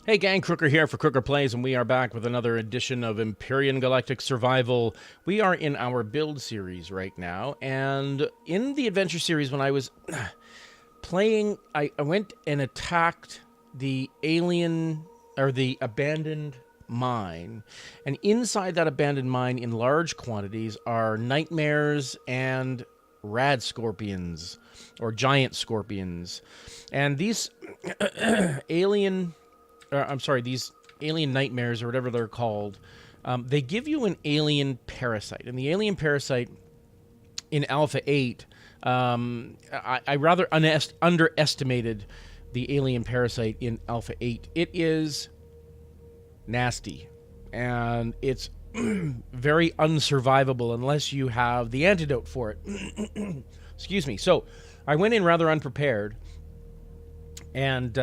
Hey gang, Crooker here for Crooker Plays, and we are back with another edition of Empyrion Galactic Survival. We are in our build series right now, and in the adventure series when I was playing, I went and attacked the alien, or the abandoned mine, and inside that abandoned mine in large quantities are nightmares and rad scorpions, or giant scorpions. And these these alien nightmares, or whatever they're called, they give you an alien parasite. And the alien parasite in Alpha 8, I rather underestimated the alien parasite in Alpha 8. It is nasty, and it's very unsurvivable unless you have the antidote for it. Excuse me. So I went in rather unprepared, and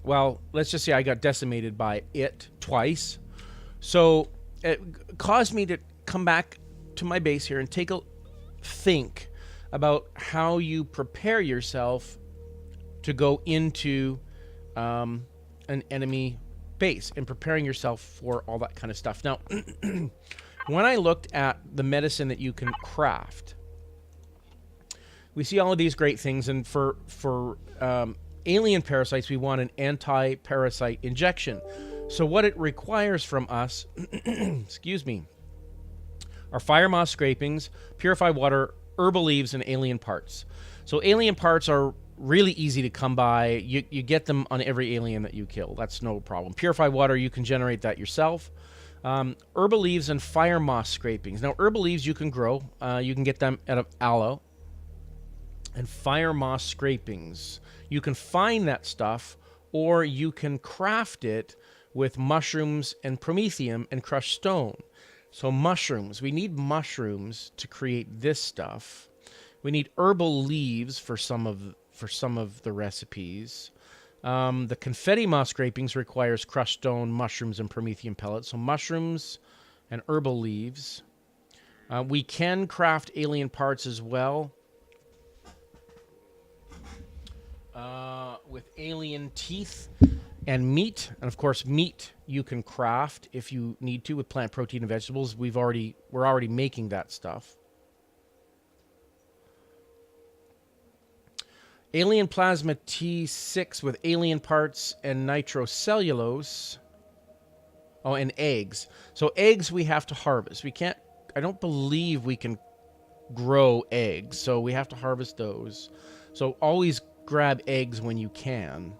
well, let's just say I got decimated by it twice. So it caused me to come back to my base here and take a think about how you prepare yourself to go into an enemy base and preparing yourself for all that kind of stuff. Now, when I looked at the medicine that you can craft, we see all of these great things, and for alien parasites, we want an anti-parasite injection. So what it requires from us, excuse me, are fire moss scrapings, purified water, herbal leaves, and alien parts. So alien parts are really easy to come by. You get them on every alien that you kill. That's no problem. Purified water, you can generate that yourself. Herbal leaves and fire moss scrapings. Now, herbal leaves you can grow. You can get them out of aloe. And fire moss scrapings, you can find that stuff, or you can craft it with mushrooms and promethium and crushed stone. So mushrooms, we need mushrooms to create this stuff. We need herbal leaves for some of the recipes. The confetti moss scrapings requires crushed stone, mushrooms, and promethium pellets. So mushrooms and herbal leaves. We can craft alien parts as well. With alien teeth and meat, and of course meat you can craft if you need to with plant protein and vegetables. We're already making that stuff. Alien plasma T6 with alien parts and nitrocellulose. Oh, and eggs. So eggs we have to harvest. I don't believe we can grow eggs, so we have to harvest those. So always grab eggs when you can.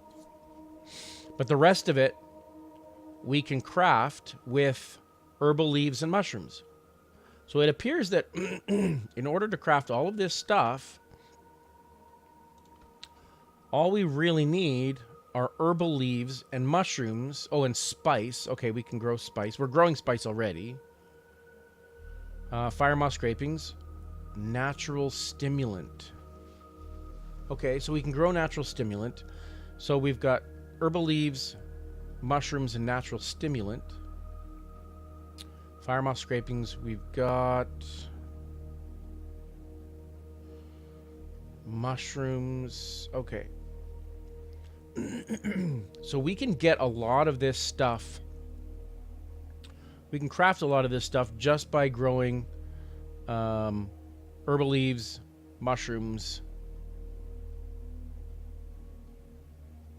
But the rest of it we can craft with herbal leaves and mushrooms. So it appears that in order to craft all of this stuff, all we really need are herbal leaves and mushrooms. Oh, and spice. Okay, we can grow spice. We're growing spice already. Fire moss scrapings. Natural stimulant. Okay, so we can grow natural stimulant. So we've got herbal leaves, mushrooms, and natural stimulant. Fire moss scrapings, we've got mushrooms. Okay. So we can get a lot of this stuff. We can craft a lot of this stuff just by growing herbal leaves, mushrooms,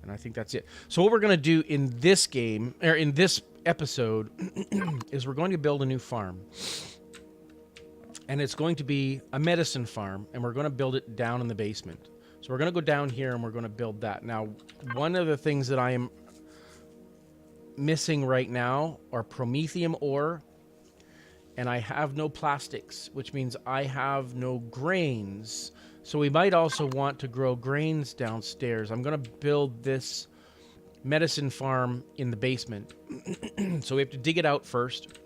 and I think that's it. So what we're going to do in this game, or in this episode, is we're going to build a new farm. And it's going to be a medicine farm, and we're going to build it down in the basement. So we're going to go down here, and we're going to build that. Now, one of the things that I am missing right now are promethium ore, and I have no plastics, which means I have no grains. So we might also want to grow grains downstairs. I'm going to build this medicine farm in the basement. So we have to dig it out first.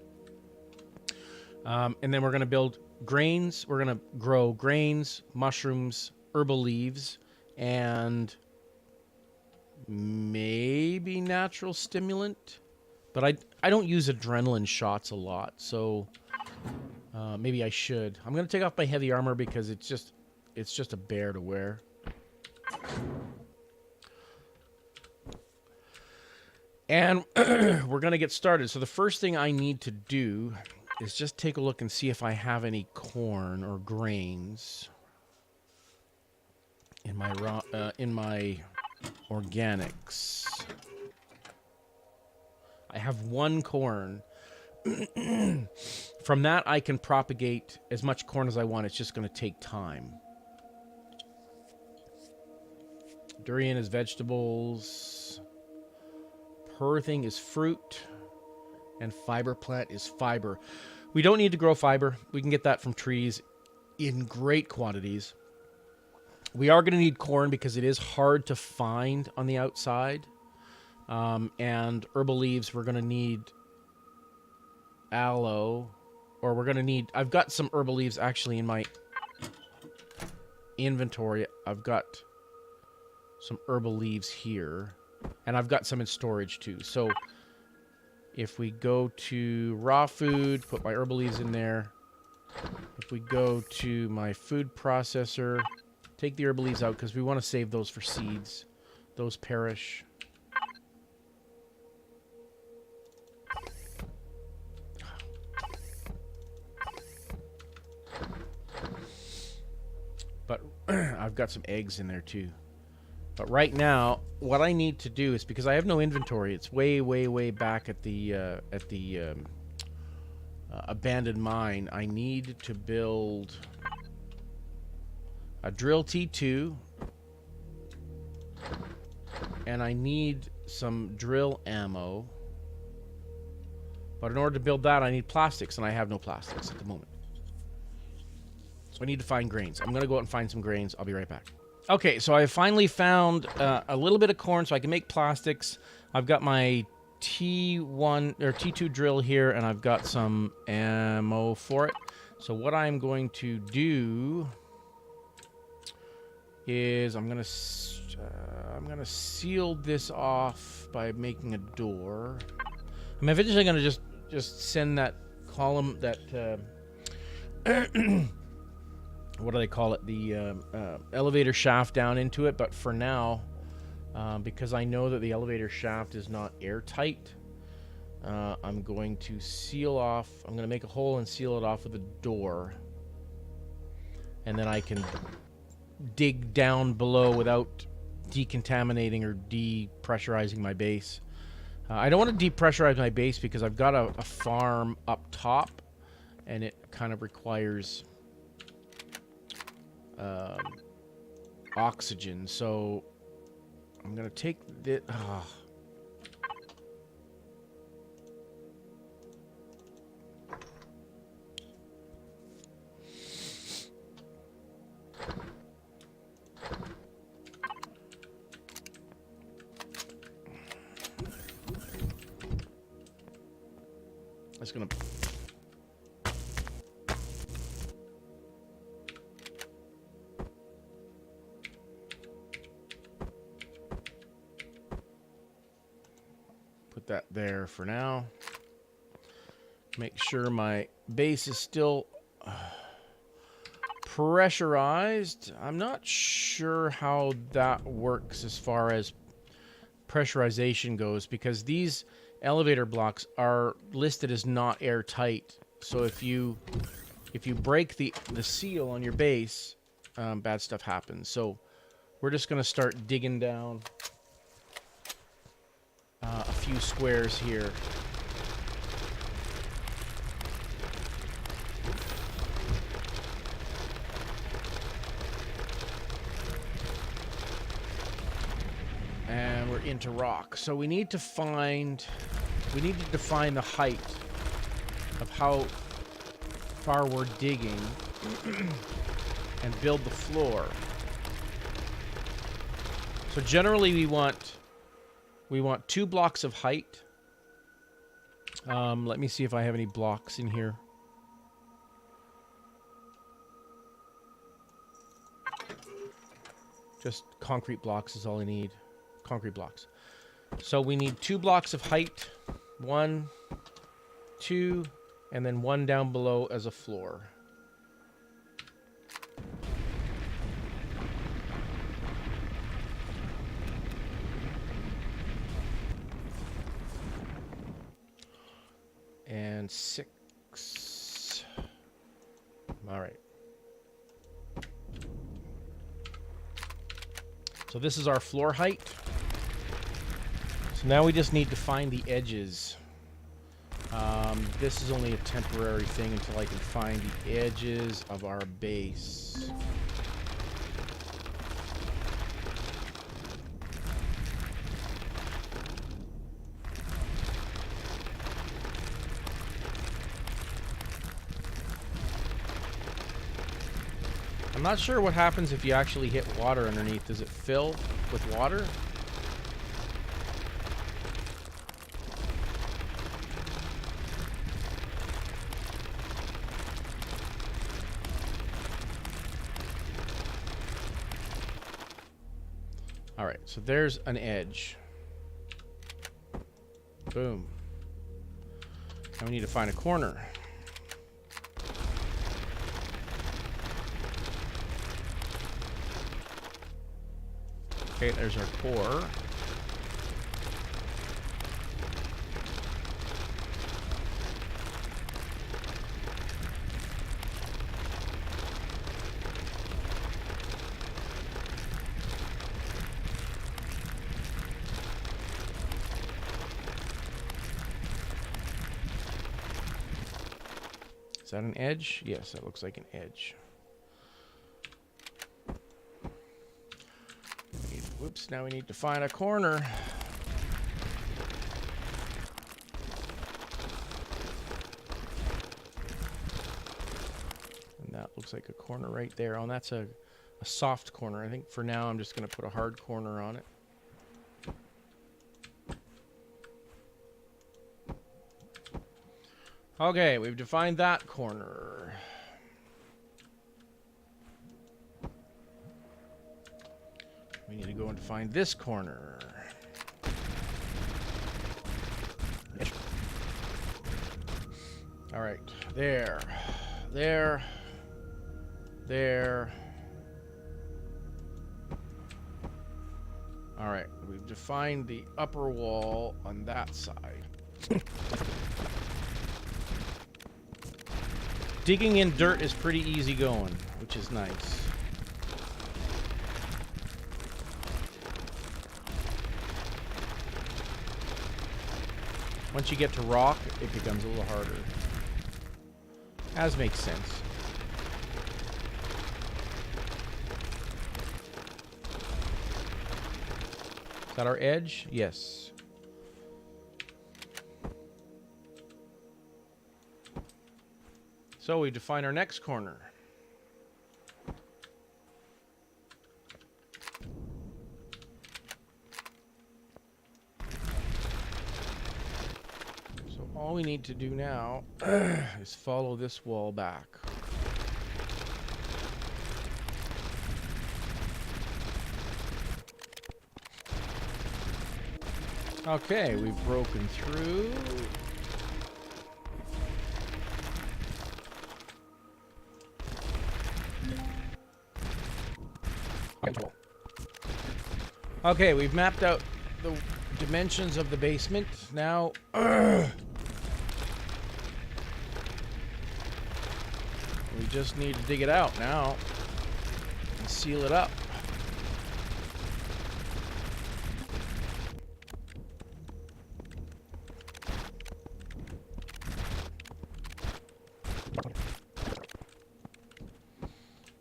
And then we're going to build grains. We're going to grow grains, mushrooms, herbal leaves, and maybe natural stimulant. But I don't use adrenaline shots a lot, so maybe I should. I'm going to take off my heavy armor because it's just a bear to wear. And we're going to get started. So the first thing I need to do is just take a look and see if I have any corn or grains in my organics. I have 1 corn. From that, I can propagate as much corn as I want. It's just going to take time. Durian is vegetables. Perthing is fruit. And fiber plant is fiber. We don't need to grow fiber. We can get that from trees in great quantities. We are going to need corn because it is hard to find on the outside. And herbal leaves, we're going to need aloe. Or we're going to need... I've got some herbal leaves actually in my inventory. I've got some herbal leaves here. And I've got some in storage too. So if we go to raw food, put my herbal leaves in there. If we go to my food processor, take the herbal leaves out because we want to save those for seeds. Those perish. But I've got some eggs in there too. But right now, what I need to do is, because I have no inventory, it's way, way, way back at the abandoned mine. I need to build a drill T2, and I need some drill ammo. But in order to build that, I need plastics, and I have no plastics at the moment. So I need to find grains. I'm going to go out and find some grains. I'll be right back. Okay, so I finally found a little bit of corn so I can make plastics. I've got my T1 or T2 drill here, and I've got some ammo for it. So what I'm going to do is I'm gonna seal this off by making a door. I'm eventually gonna just send that column, that what do they call it, the elevator shaft down into it. But for now, because I know that the elevator shaft is not airtight, I'm going to seal off. I'm going to make a hole and seal it off with a door, and then I can dig down below without decontaminating or depressurizing my base. I don't want to depressurize my base because I've got a farm up top, and it kind of requires oxygen. So I'm gonna take this. It's gonna. Put that there for now. Make sure my base is still pressurized. I'm not sure how that works as far as pressurization goes, because these elevator blocks are listed as not airtight. So if you break the seal on your base, bad stuff happens. So we're just going to start digging down a few squares here. And we're into rock. So we need to define the height of how far we're digging and build the floor. So generally we want 2 blocks of height. Let me see if I have any blocks in here. Just concrete blocks is all I need. Concrete blocks. So we need 2 blocks of height. 1, 2, and then 1 down below as a floor. and 6. All right. So this is our floor height. So now we just need to find the edges. This is only a temporary thing until I can find the edges of our base. I'm not sure what happens if you actually hit water underneath. Does it fill with water? All right, so there's an edge. Boom. Now we need to find a corner. Okay, there's our core. Is that an edge? Yes, that looks like an edge. Whoops, now we need to find a corner. And that looks like a corner right there. Oh, and that's a soft corner. I think for now I'm just going to put a hard corner on it. Okay, we've defined that corner. We need to go and find this corner. All right, there, there, there. All right, we've defined the upper wall on that side. Digging in dirt is pretty easy going, which is nice. Once you get to rock, it becomes a little harder. As makes sense. Is that our edge? Yes. So we define our next corner. So all we need to do now is follow this wall back. Okay, we've broken through. Okay, we've mapped out the dimensions of the basement. Now, we just need to dig it out now and seal it up.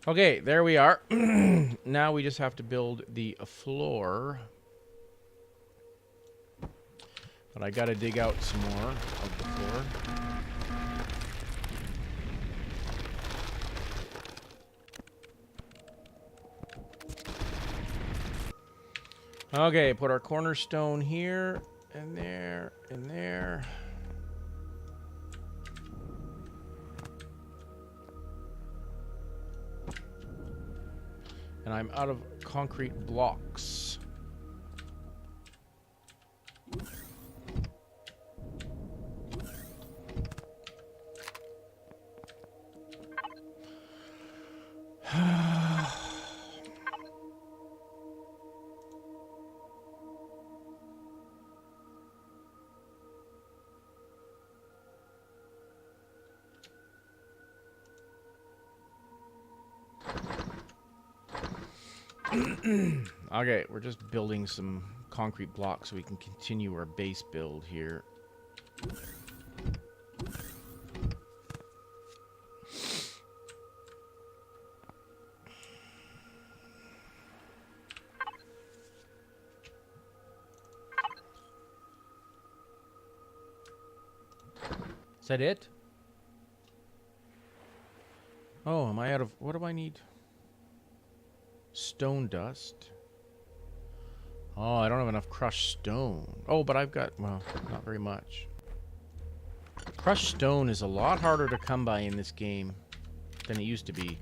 Okay, there we are. Now we just have to build the floor. But I gotta dig out some more of the floor. Okay, put our cornerstone here, and there, and there. And I'm out of concrete blocks. Okay, we're just building some concrete blocks so we can continue our base build here. Is that it? Oh, am I out of... What do I need? Stone dust. Oh, I don't have enough crushed stone. Oh, but I've got... Well, not very much. Crushed stone is a lot harder to come by in this game than it used to be.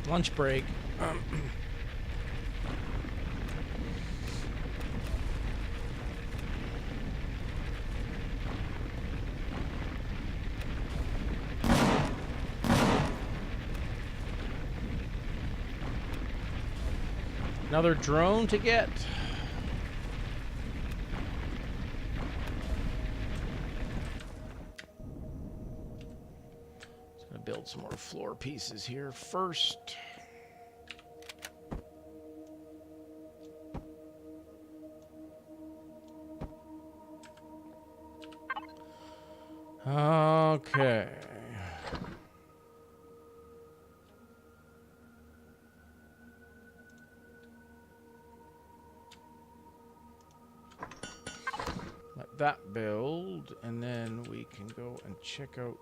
Lunch break. Another drone to get. Just gonna build some more floor pieces here first. Okay. Let that build, and then we can go and check out.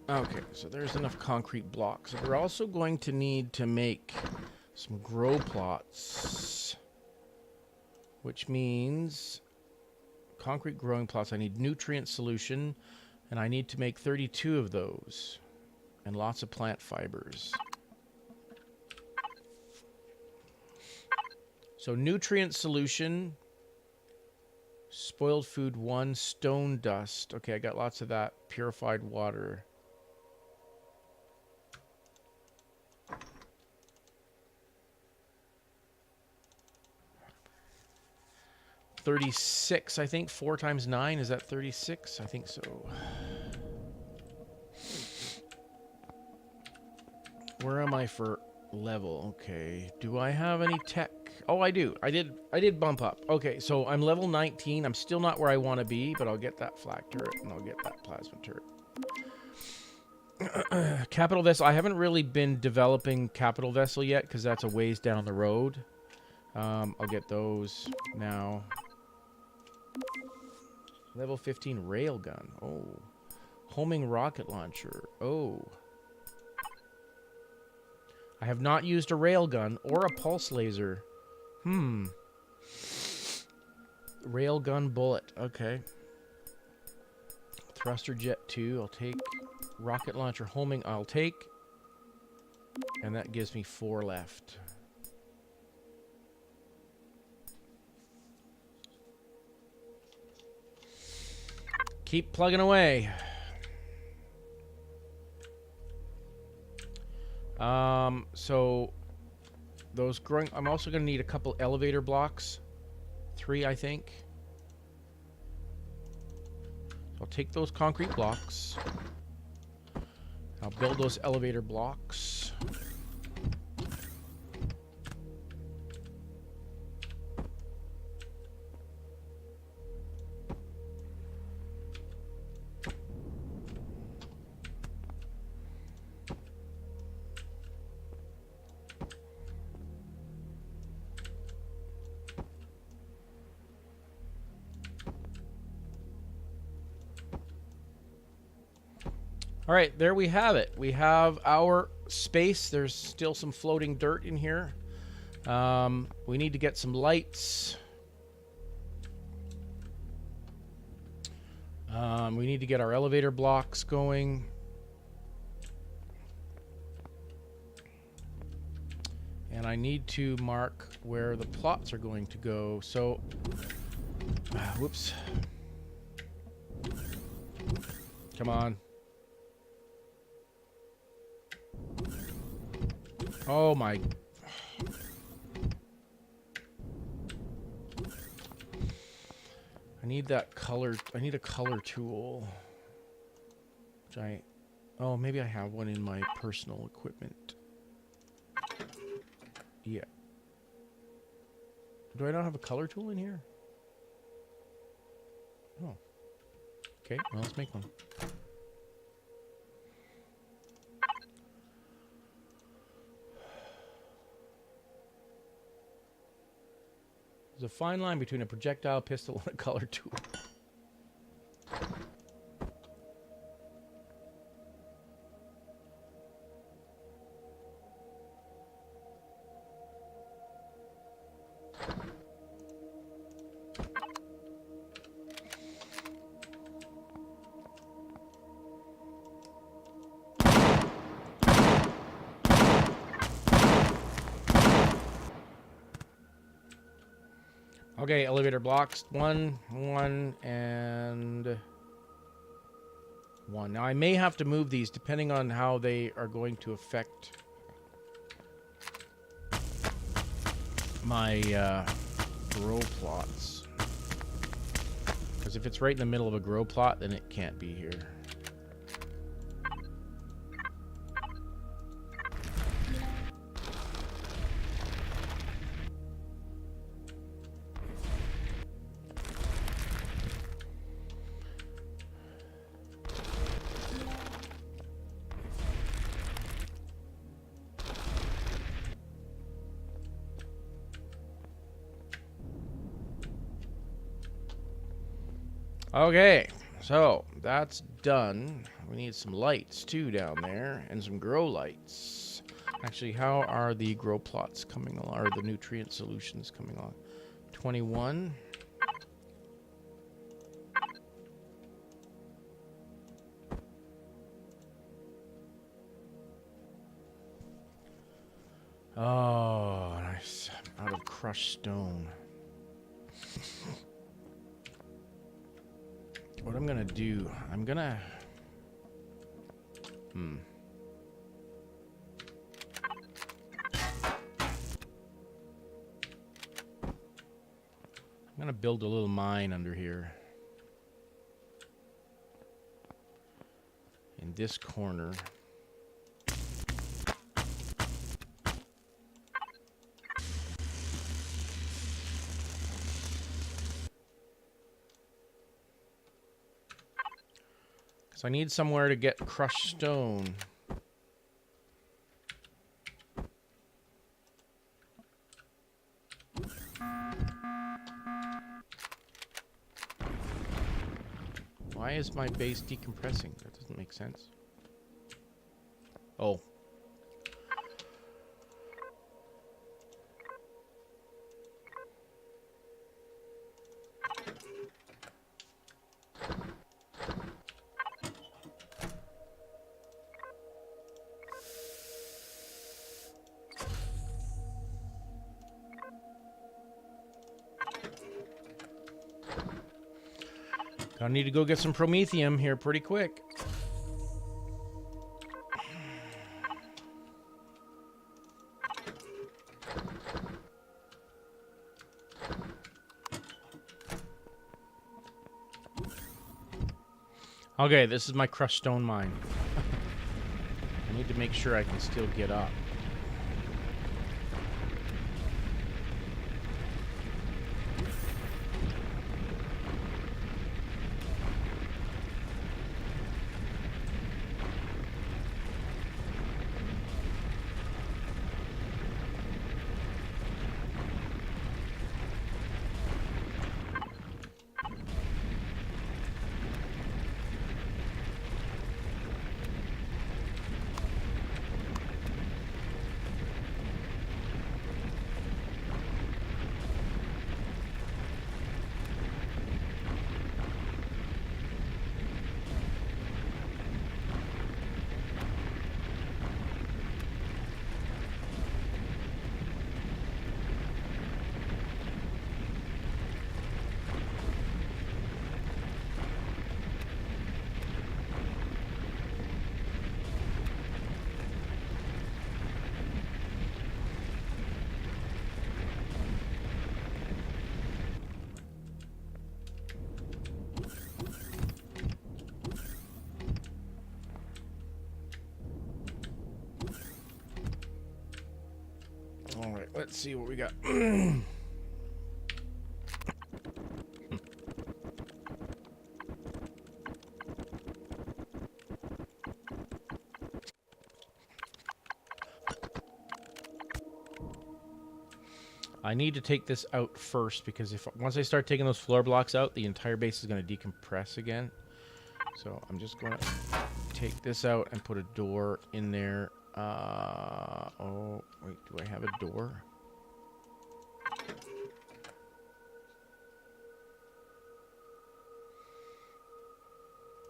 Okay, so there's enough concrete blocks. We're also going to need to make some grow plots, which means concrete growing plots. I need nutrient solution, and I need to make 32 of those, and lots of plant fibers. So nutrient solution, spoiled food 1, stone dust. Okay, I got lots of that. Purified water. $36, I think. 4 times 9, is that 36? I think so. Where am I for level? Okay. Do I have any tech? Oh, I do. I did bump up. Okay, so I'm level 19. I'm still not where I want to be, but I'll get that flak turret and I'll get that plasma turret. Capital vessel. I haven't really been developing capital vessel yet because that's a ways down the road. I'll get those now. Level 15 railgun. Oh. Homing rocket launcher. Oh. I have not used a railgun or a pulse laser. Railgun bullet. Okay. Thruster jet 2. I'll take. Rocket launcher homing. I'll take. And that gives me 4 left. Keep plugging away. So those growing, I'm also going to need a couple elevator blocks. 3, I think. So I'll take those concrete blocks. I'll build those elevator blocks. All right, there we have it. We have our space. There's still some floating dirt in here. We need to get some lights. We need to get our elevator blocks going. And I need to mark where the plots are going to go. So, whoops. Come on. Oh my. I need that color. I need a color tool. Which oh, maybe I have one in my personal equipment. Yeah. Do I not have a color tool in here? Oh. Okay, well, let's make one. There's a fine line between a projectile pistol and a color tool. Okay, elevator blocks. 1, 1, and 1. Now, I may have to move these depending on how they are going to affect my grow plots. Because if it's right in the middle of a grow plot, then it can't be here. Okay, so that's done. We need some lights too down there and some grow lights. Actually, how are the grow plots coming along, or the nutrient solutions coming along? 21. Oh, nice. Out of crushed stone. What I'm gonna do, I'm gonna... I'm gonna build a little mine under here. In this corner. So I need somewhere to get crushed stone. Why is my base decompressing? That doesn't make sense. Oh. I need to go get some promethium here pretty quick. Okay, this is my crushed stone mine. I need to make sure I can still get up. All right, let's see what we got. I need to take this out first because once I start taking those floor blocks out, the entire base is going to decompress again. So I'm just going to take this out and put a door in there. Oh, wait, do I have a door?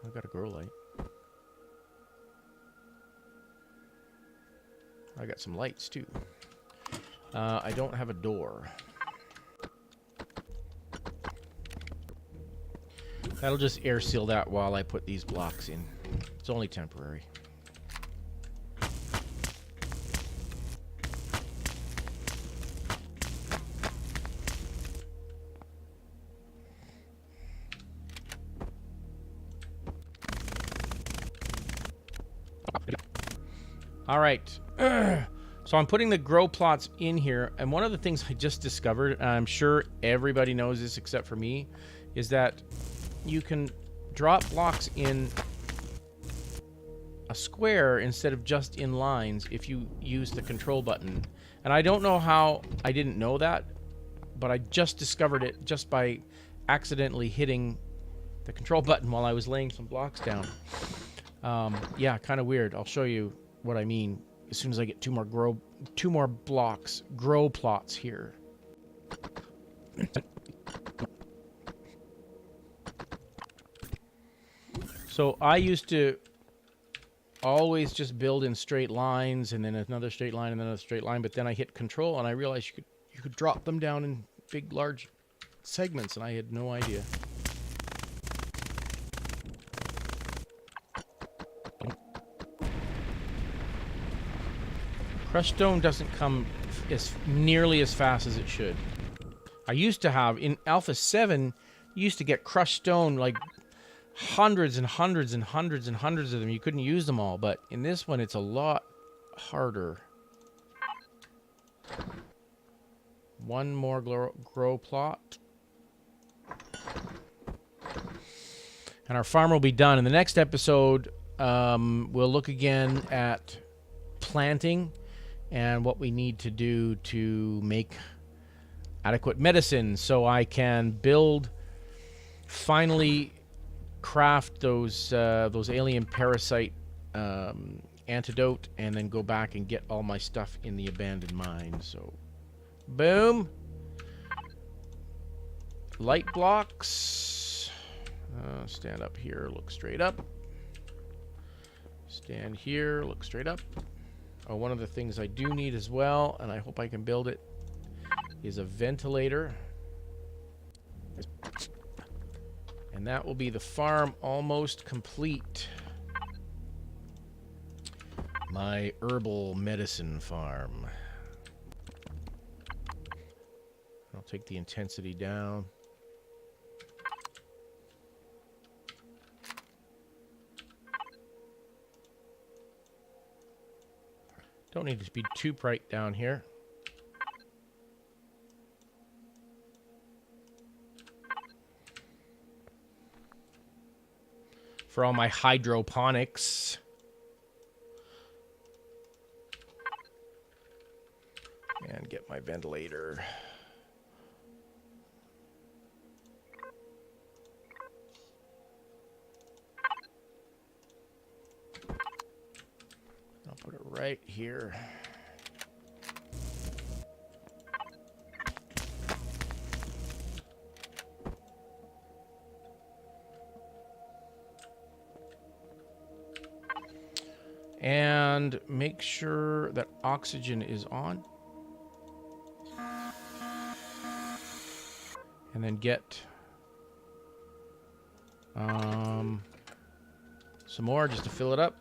I've got a grow light. I got some lights too. I don't have a door. That'll just air seal that while I put these blocks in. It's only temporary. All right. So I'm putting the grow plots in here, and one of the things I just discovered, and I'm sure everybody knows this except for me, is that you can drop blocks in a square instead of just in lines if you use the control button. And I don't know how I didn't know that, but I just discovered it just by accidentally hitting the control button while I was laying some blocks down. Yeah, kind of weird. I'll show you what I mean as soon as I get two more grow plots here. So I used to always just build in straight lines and then another straight line and then another straight line, but then I hit control and I realized you could drop them down in big large segments, and I had no idea. Crushed stone doesn't come nearly as fast as it should. I used to have, in Alpha 7, you used to get crushed stone, like hundreds and hundreds and hundreds and hundreds of them. You couldn't use them all, but in this one, it's a lot harder. One more grow plot. And our farm will be done. In the next episode, we'll look again at planting and what we need to do to make adequate medicine so I can finally craft those alien parasite antidote, and then go back and get all my stuff in the abandoned mine. So, boom. Light blocks. Stand up here, look straight up. Stand here, look straight up. Oh, one of the things I do need as well, and I hope I can build it, is a ventilator. And that will be the farm almost complete. My herbal medicine farm. I'll take the intensity down. Don't need it to be too bright down here. For all my hydroponics. And get my ventilator. I'll put it right here. And make sure that oxygen is on. And then get some more just to fill it up.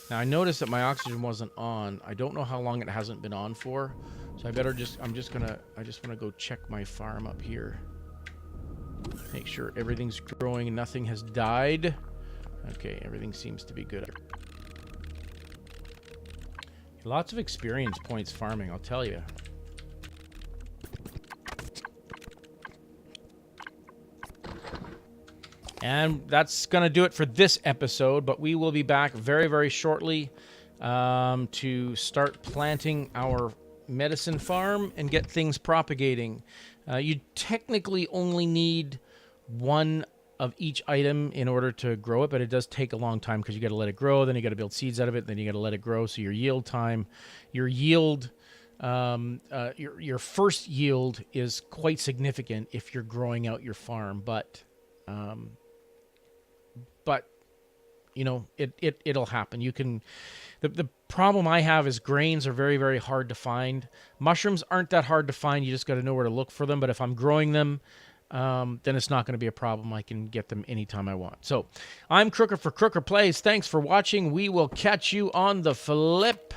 Now I noticed that my oxygen wasn't on. I don't know how long it hasn't been on for. So I just want to go check my farm up here. Make sure everything's growing and nothing has died. Okay, everything seems to be good. Lots of experience points farming, I'll tell you. And that's going to do it for this episode, but we will be back very, very shortly to start planting our medicine farm and get things propagating. You technically only need one of each item in order to grow it, but it does take a long time because you got to let it grow, then you got to build seeds out of it, then you got to let it grow. So your yield time, your first yield is quite significant if you're growing out your farm, but you know, it'll happen. You can. The problem I have is grains are very, very hard to find. Mushrooms aren't that hard to find. You just got to know where to look for them. But if I'm growing them, then it's not going to be a problem. I can get them anytime I want. So I'm Crooker for Crooker Plays. Thanks for watching. We will catch you on the flip.